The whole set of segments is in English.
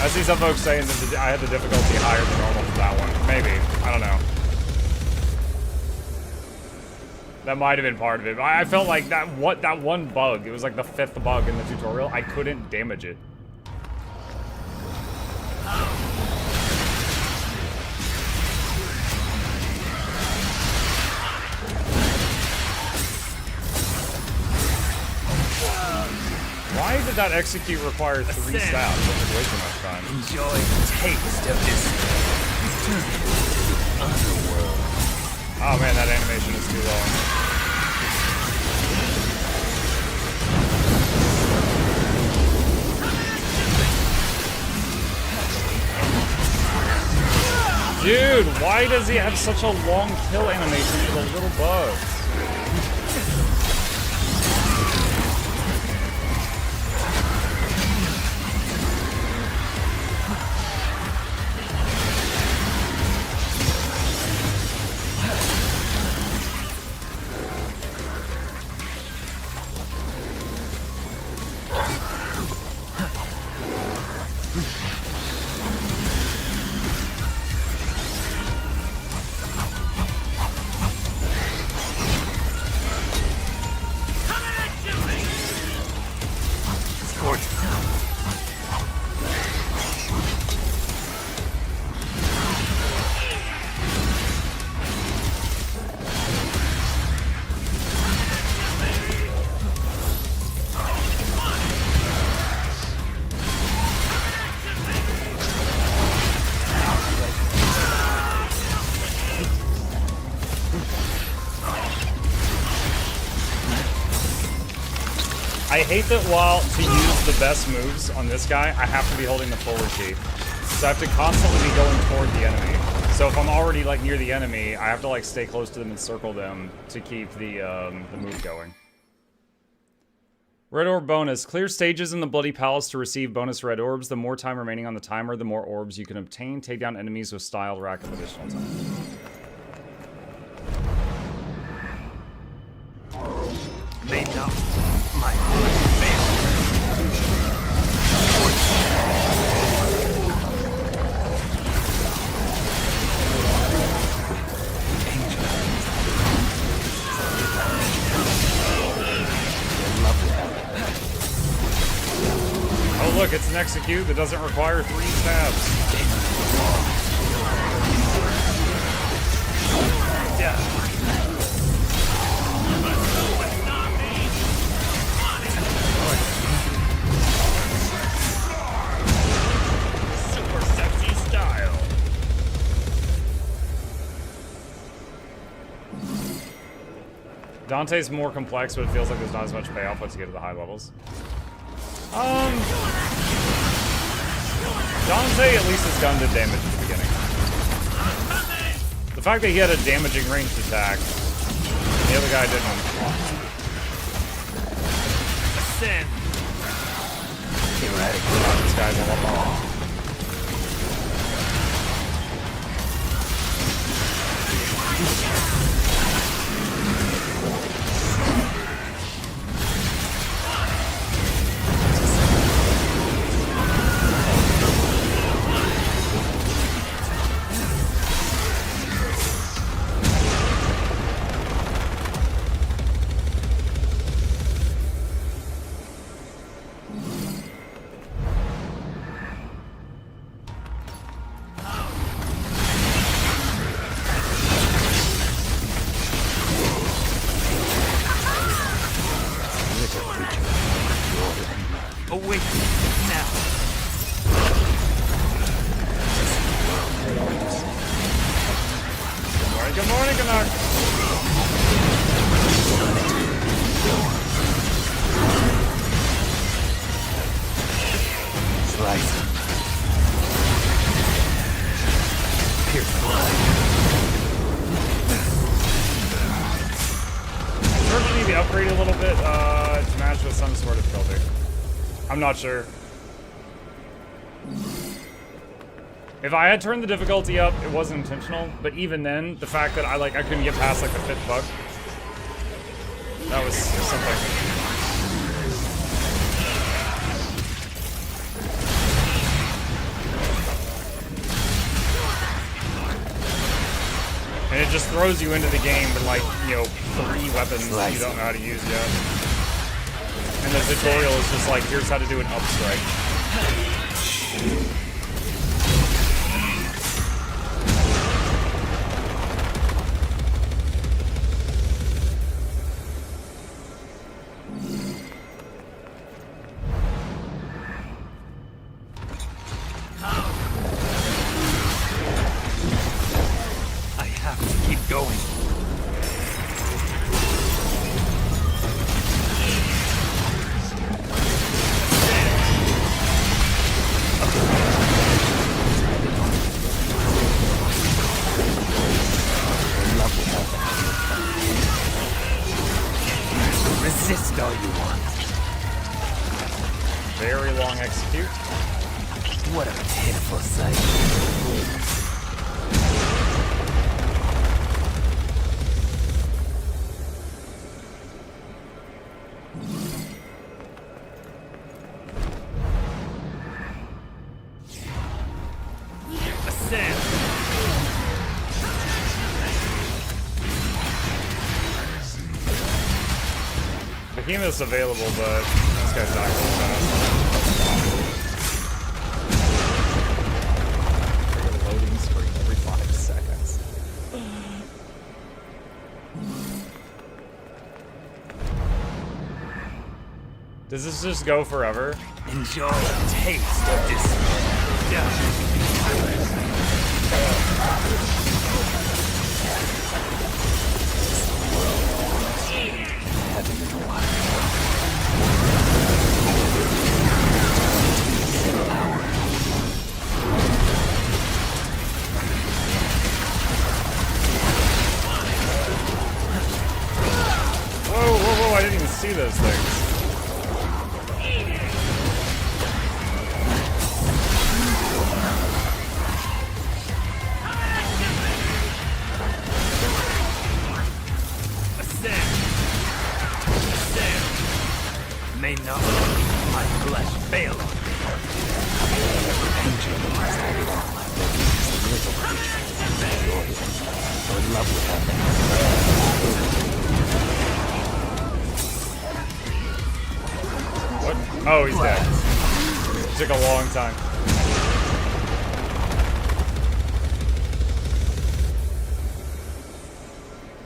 I see some folks saying that I had the difficulty higher than normal for that one. Maybe. I don't know. That might have been part of it. I felt like that one bug, it was like the 5th bug in the tutorial, I couldn't damage it. Why did that execute require 3 stabs? That took way too much time. Enjoy the taste of this underworld. Oh man, that animation is too long. Dude, why does he have such a long kill animation for the little bugs? I hate that while to use the best moves on this guy, I have to be holding the forward key. So I have to constantly be going toward the enemy. So if I'm already like near the enemy, I have to like stay close to them and circle them to keep the move going. Red orb bonus. Clear stages in the Bloody Palace to receive bonus red orbs. The more time remaining on the timer, the more orbs you can obtain. Take down enemies with styled rack of additional time. May not my heart fail. Oh look, it's an execute that doesn't require 3 stabs. Yeah. Dante's more complex, but it feels like there's not as much payoff once you get to the high levels. Dante at least has done the damage at the beginning. The fact that he had a damaging ranged attack, the other guy didn't. Ascend. Eradicate. This guy's a lot more. Awake now. Good morning, Canuck. Slice. Pierce blood. Does need to be upgraded a little bit to match with some sort of difficulty? I'm not sure. If I had turned the difficulty up, it wasn't intentional, but even then, the fact that I couldn't get past like the 5th bug, that was something. just throws you into the game with like, you know, 3 weapons you don't know how to use yet. And the tutorial is just like, here's how to do an up strike. I have to keep going. Resist all you want. Very long execute. What a pitiful sight. Ascend. Behemoth's available, but this guy's not going fast. Freaking loading screen every 5 seconds. Does this just go forever? Enjoy the taste of despair. Whoa, whoa, whoa, I didn't even see those things. May not my flesh fail on me. What? Oh, he's dead. Took a long time.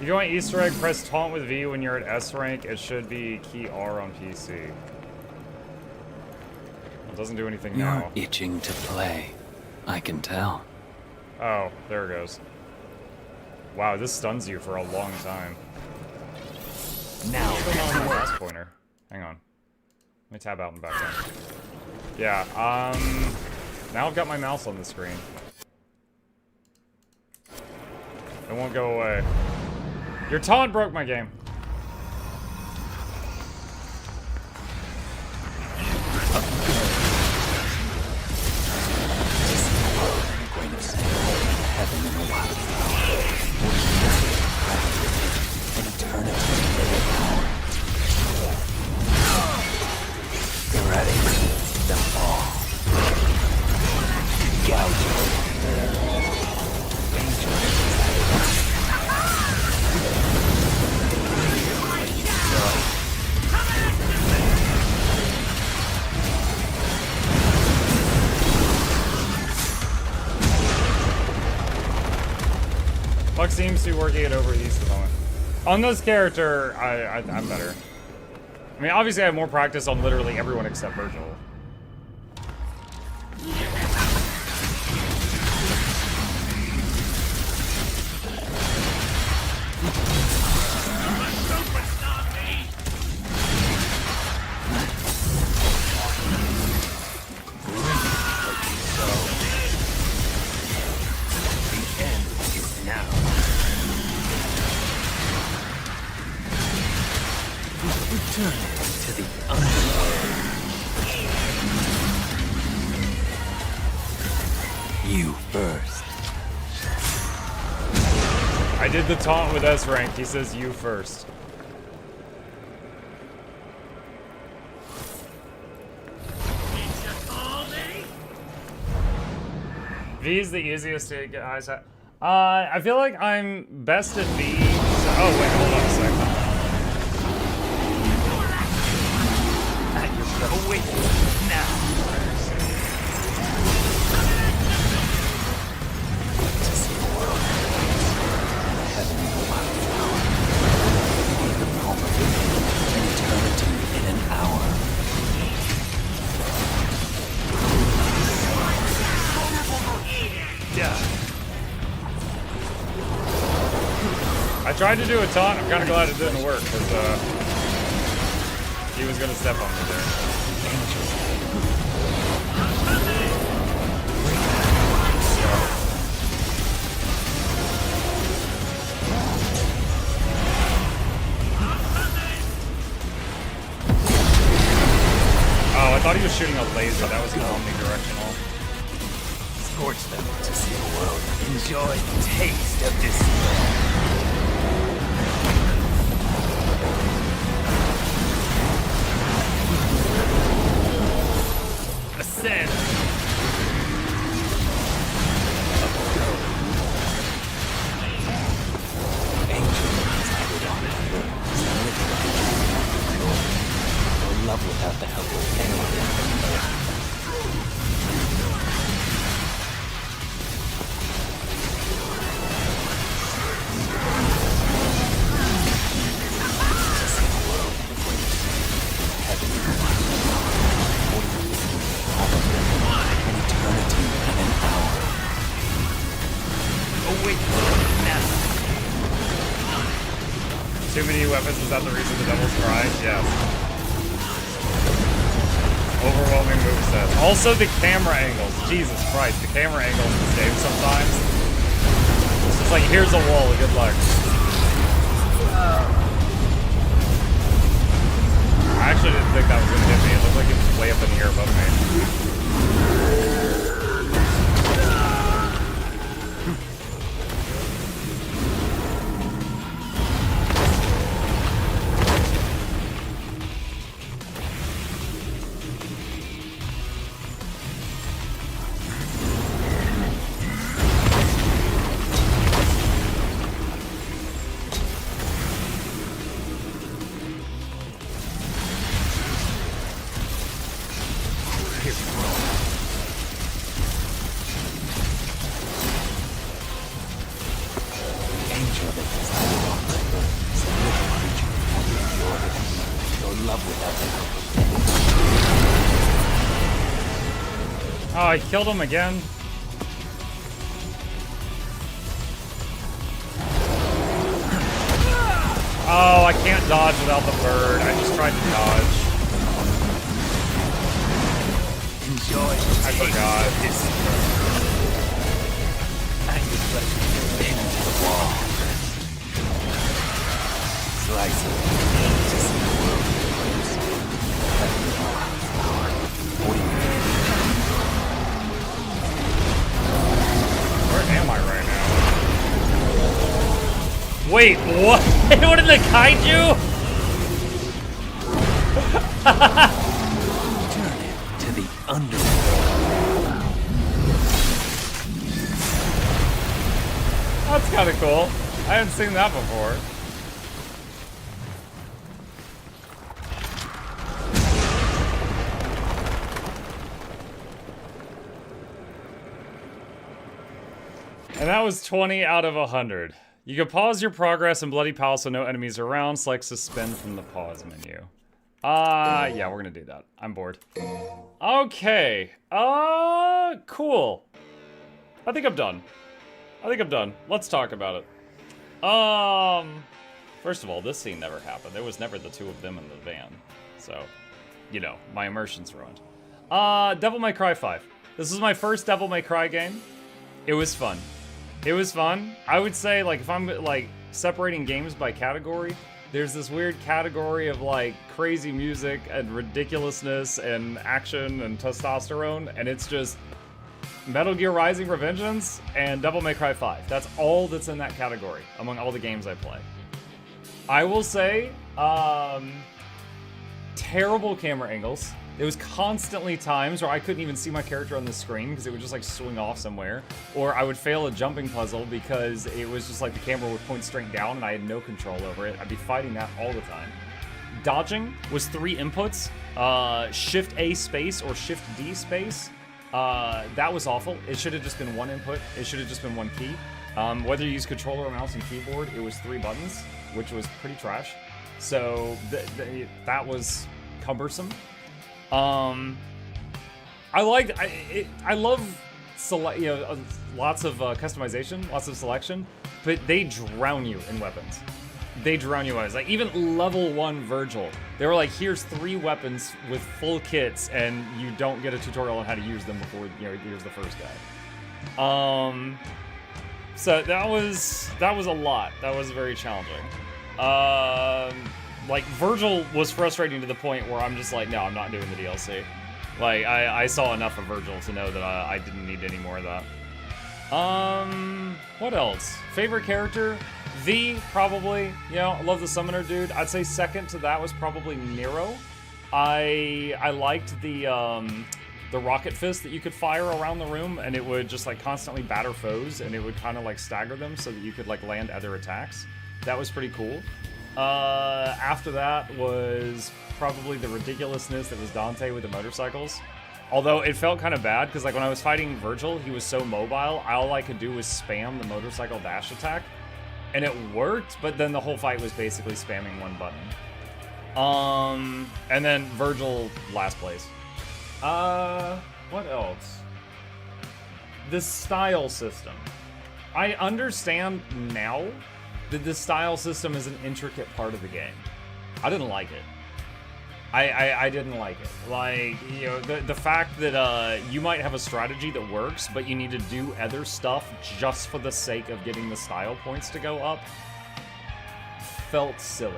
If you want Easter egg, press taunt with V when you're at S rank. It should be key R on PC. It doesn't do anything now. You're itching to play. I can tell. Oh, there it goes. Wow, this stuns you for a long time. Now, Mouse pointer. Hang on. Let me tab out and back in. Yeah, now I've got my mouse on the screen. It won't go away. Your taunt broke my game. Get ready. The fall. Puck seems to be working it over East at the moment. On this character, I'm better. I mean, obviously I have more practice on literally everyone except Virgil. Return to the underworld. You first. I did the taunt with S rank. He says you first. V is the easiest to get eyes at. I feel like I'm best at B. Oh, wait, hold on a second. Awake now. To see the world heaven in the wildflower. Or the moment an eternity in an hour. Yeah. I tried to do a taunt. I'm kind of glad it didn't work because he was gonna step on me there. Oh, I thought he was shooting a laser. That was omnidirectional. Scorch them to see the world. Enjoy the taste of despair. Ascend. Your love without the help of anyone. Awake now. Too many weapons, is that the reason the devil's cry? Yes. Overwhelming movesets. Also the camera angles. Jesus Christ, the camera angles in this game sometimes. It's just like, here's a wall, good luck. I actually didn't think that was gonna hit me. It looked like it was way up in the air above me. Oh, I killed him again. Oh, I can't dodge without the bird. I just tried to dodge. Enjoy. I forgot. Anger pleasure. Into the wall. Slice it to see the world. Heaven in the wildflower. What do you mean? Where am I right now? Wait, what? What did the kaiju? Turn it to the underworld. That's kind of cool. I haven't seen that before. And that was 20 out of 100. You can pause your progress in Bloody Palace so no enemies are around. Select suspend from the pause menu. Yeah, we're gonna do that. I'm bored. Okay. Cool. I think I'm done. Let's talk about it. First of all, this scene never happened. There was never the two of them in the van. So, you know, my immersion's ruined. Devil May Cry 5. This is my first Devil May Cry game. It was fun. I would say, like, if I'm, like, separating games by category, there's this weird category of, like, crazy music and ridiculousness and action and testosterone, and it's just Metal Gear Rising: Revengeance and Devil May Cry 5. That's all that's in that category among all the games I play. I will say, terrible camera angles. There was constantly times where I couldn't even see my character on the screen because it would just like swing off somewhere. Or I would fail a jumping puzzle because it was just like the camera would point straight down and I had no control over it. I'd be fighting that all the time. Dodging was 3 inputs. Shift A space or Shift D space. That was awful. It should have just been 1 input. It should have just been 1 key. Whether you use controller, mouse, and keyboard, it was 3 buttons, which was pretty trash. So that was cumbersome. I love lots of customization, lots of selection, but they drown you in weapons. They drown you out. Like even level 1 Virgil, they were like, here's 3 weapons with full kits, and you don't get a tutorial on how to use them before here's the first guy. So that was a lot. That was very challenging. Like Virgil was frustrating to the point where I'm just like, no, I'm not doing the DLC. Like I saw enough of Virgil to know that I didn't need any more of that. What else? Favorite character? V, probably. You know, I love the summoner dude. I'd say second to that was probably Nero. I liked the rocket fist that you could fire around the room, and it would just like constantly batter foes, and it would kind of like stagger them so that you could like land other attacks. That was pretty cool. After that was probably the ridiculousness that was Dante with the motorcycles. Although it felt kind of bad, because like when I was fighting Virgil, he was so mobile, all I could do was spam the motorcycle dash attack. And it worked, but then the whole fight was basically spamming 1 button. And then Virgil, last place. What else? The style system. I understand now that the style system is an intricate part of the game. I didn't like it. I didn't like it. Like, you know, the fact that you might have a strategy that works, but you need to do other stuff just for the sake of getting the style points to go up, felt silly.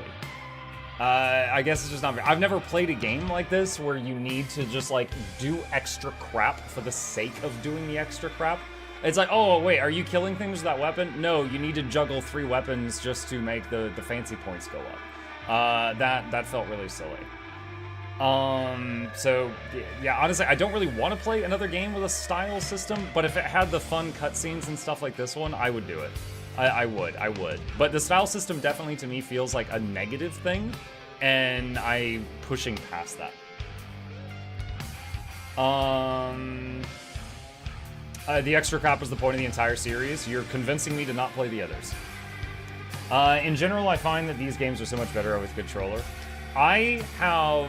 I guess it's just not fair. I've never played a game like this where you need to just like do extra crap for the sake of doing the extra crap. It's like, oh wait, are you killing things with that weapon? No, you need to juggle 3 weapons just to make the fancy points go up. That felt really silly. So yeah, honestly, I don't really want to play another game with a style system, but if it had the fun cutscenes and stuff like this one, I would do it. I would. But the style system definitely to me feels like a negative thing, and I'm pushing past that. The extra crap was the point of the entire series. You're convincing me to not play the others. In general, I find that these games are so much better with controller. I have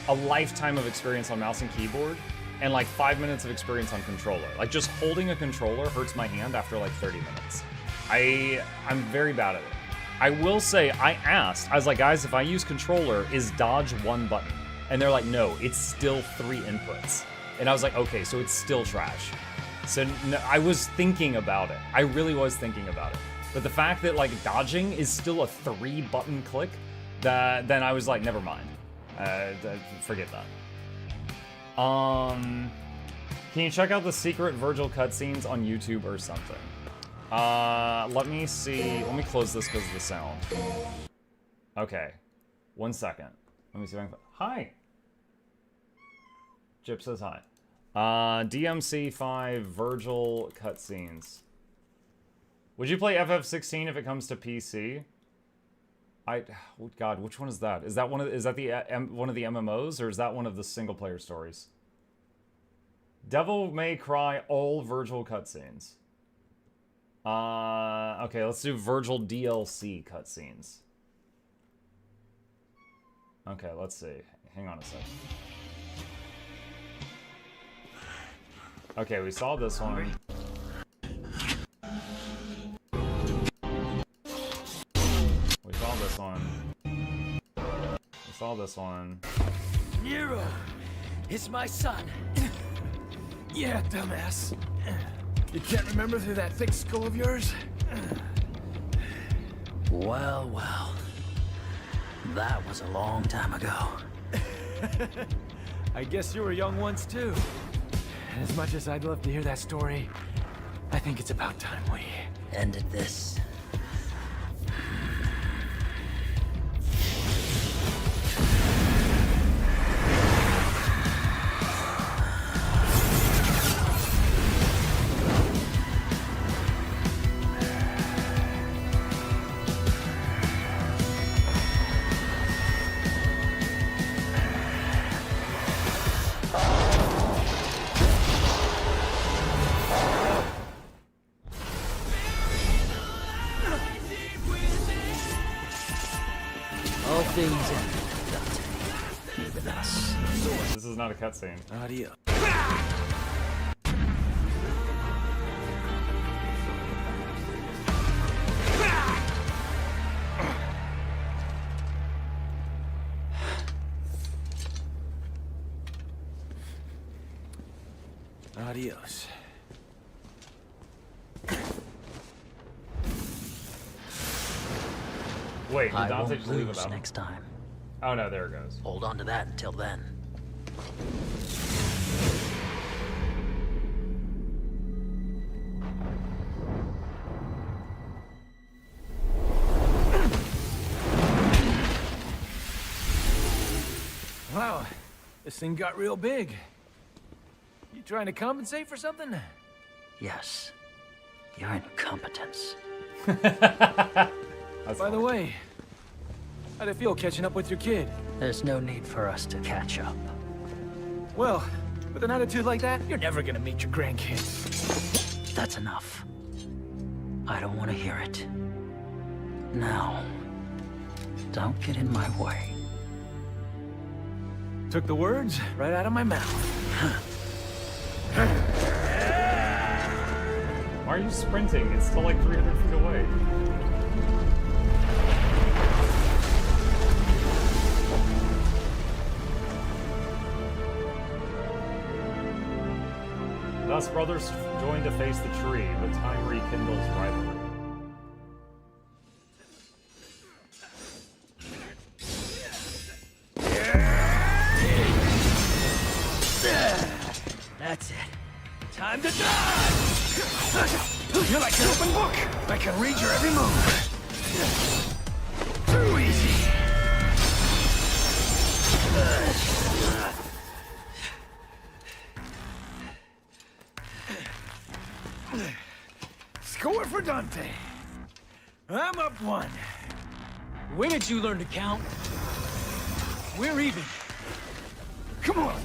a lifetime of experience on mouse and keyboard, and like 5 minutes of experience on controller. Like just holding a controller hurts my hand after like 30 minutes. I'm very bad at it. I will say, I was like, guys, if I use controller, is dodge 1 button? And they're like, no, it's still 3 inputs. And I was like, okay, so it's still trash. So no, I was thinking about it. I really was thinking about it. But the fact that like dodging is still a 3 button click, then I was like, never mind. Forget that. Can you check out the secret Virgil cutscenes on YouTube or something? Let me see. Let me close this because of the sound. Okay. 1 second. Let me see if I can... Hi! Jip says hi. DMC5 Virgil cutscenes. Would you play FF16 if it comes to PC? Oh God, which one is that? Is that one of the MMOs, or is that one of the single player stories? Devil May Cry all Virgil cutscenes. Okay, let's do Virgil DLC cutscenes. Okay, let's see. Hang on a second. Okay, we saw this one. We saw this one. We saw this one. Nero, it's my son. Yeah, dumbass. You can't remember through that thick skull of yours? Well, well. That was a long time ago. I guess you were young once too. As much as I'd love to hear that story, I think it's about time we ended this. things end, Dante. Even us. This is not a cutscene. Adios. Adios. Wait, did I Dante won't just leave lose without him? next time. Oh no, there it goes. Hold on to that until then. Wow, this thing got real big. You trying to compensate for something? Yes. Your incompetence. By the way, how'd it feel catching up with your kid? There's no need for us to catch up. Well, with an attitude like that, you're never gonna meet your grandkids. That's enough. I don't want to hear it. Now, don't get in my way. Took the words right out of my mouth. Why are you sprinting? It's still like 300 feet away. Thus, brothers join to face the tree, but time rekindles rivalry. That's it. Time to die! You're like an open book! I can read your every move. Too easy. Score for Dante. I'm up 1. When did you learn to count? We're even. Come on.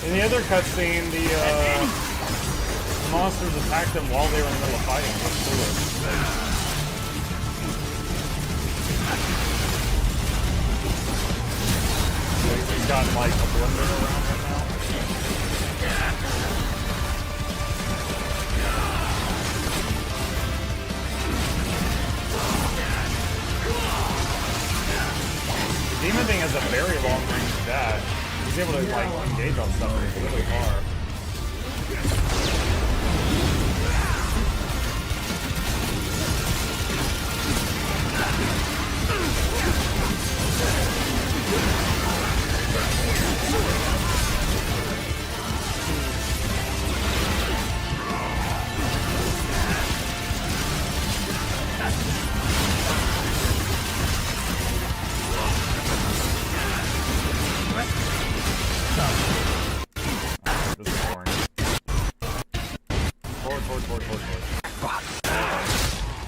In the other cutscene, the monsters attacked them while they were in the middle of fighting. That's cool. He's got like a blender around right now. The demon thing has a very long range dash. He's able to like engage on stuff really far. This is boring. Forward.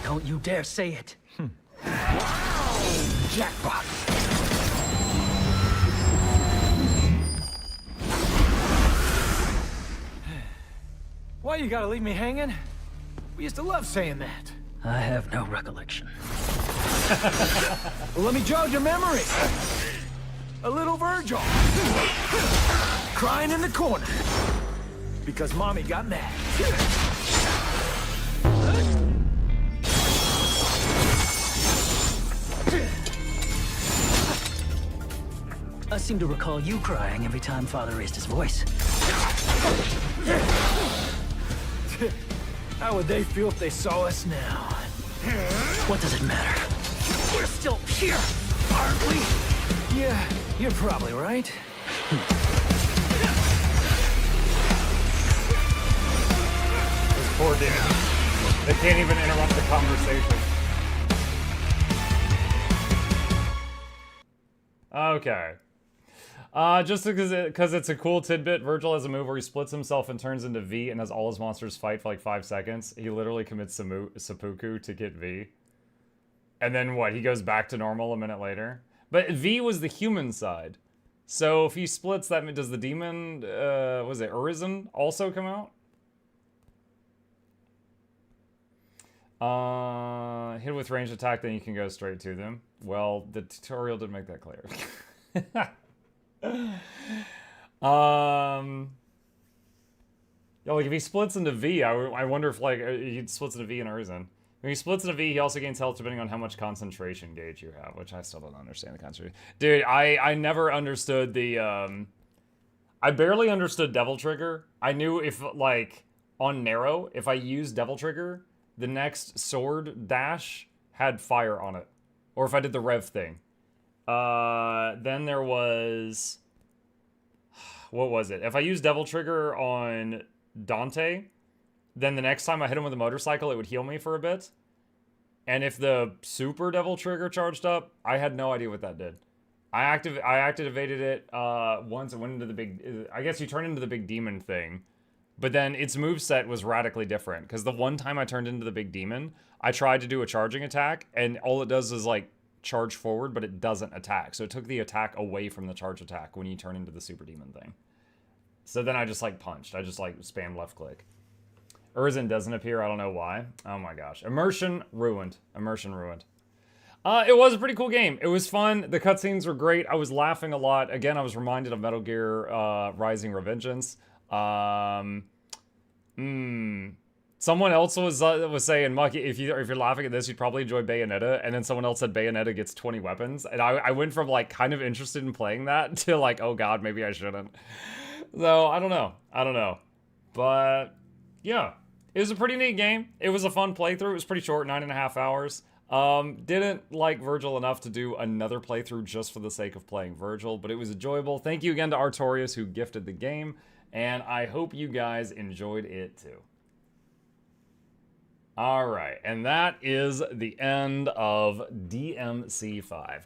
Don't you dare say it. Jackpot. Why you gotta leave me hanging? We used to love saying that. I have no recollection. Well, let me jog your memory. A little Virgil. Crying in the corner. Because Mommy got mad. I seem to recall you crying every time Father raised his voice. How would they feel if they saw us now? What does it matter? We're still here, aren't we? Yeah, you're probably right. This poor dude. They can't even interrupt the conversation. Okay. Just because it's a cool tidbit, Virgil has a move where he splits himself and turns into V and has all his monsters fight for like 5 seconds. He literally commits seppuku to get V. And then what? He goes back to normal a minute later? But V was the human side. So if he splits that, does the demon, was it Urizen, also come out? Hit with ranged attack, then you can go straight to them. Well, the tutorial didn't make that clear. Yeah, like if he splits into V, I wonder if like he splits into V and Urzen. When he splits into V, he also gains health depending on how much concentration gauge you have, which I still don't understand the concentration. Dude, I never understood the I barely understood Devil Trigger. I knew if like on Narrow, if I used Devil Trigger, the next sword dash had fire on it. Or if I did the Rev thing. Then there was what was it? If I used Devil Trigger on Dante, then the next time I hit him with a motorcycle, it would heal me for a bit. And if the Super Devil Trigger charged up, I had no idea what that did. I activated it once. It went into the big... I guess you turn into the big demon thing. But then its moveset was radically different. Because the one time I turned into the big demon, I tried to do a charging attack. And all it does is, like, charge forward, but it doesn't attack. So it took the attack away from the charge attack when you turn into the super demon thing. So then I just, like, punched. I just, like, spammed left click. Urzen doesn't appear. I don't know why. Oh, my gosh. Immersion ruined. Immersion ruined. It was a pretty cool game. It was fun. The cutscenes were great. I was laughing a lot. Again, I was reminded of Metal Gear Rising Revengeance. Someone else was saying, Mucky, if you're laughing at this, you'd probably enjoy Bayonetta. And then someone else said Bayonetta gets 20 weapons. And I went from, like, kind of interested in playing that to, like, oh, God, maybe I shouldn't. So, I don't know. But, yeah. It was a pretty neat game. It was a fun playthrough. It was pretty short, 9.5 hours. Didn't like Virgil enough to do another playthrough just for the sake of playing Virgil, but it was enjoyable. Thank you again to Artorias who gifted the game, and I hope you guys enjoyed it too. Alright, and that is the end of DMC5.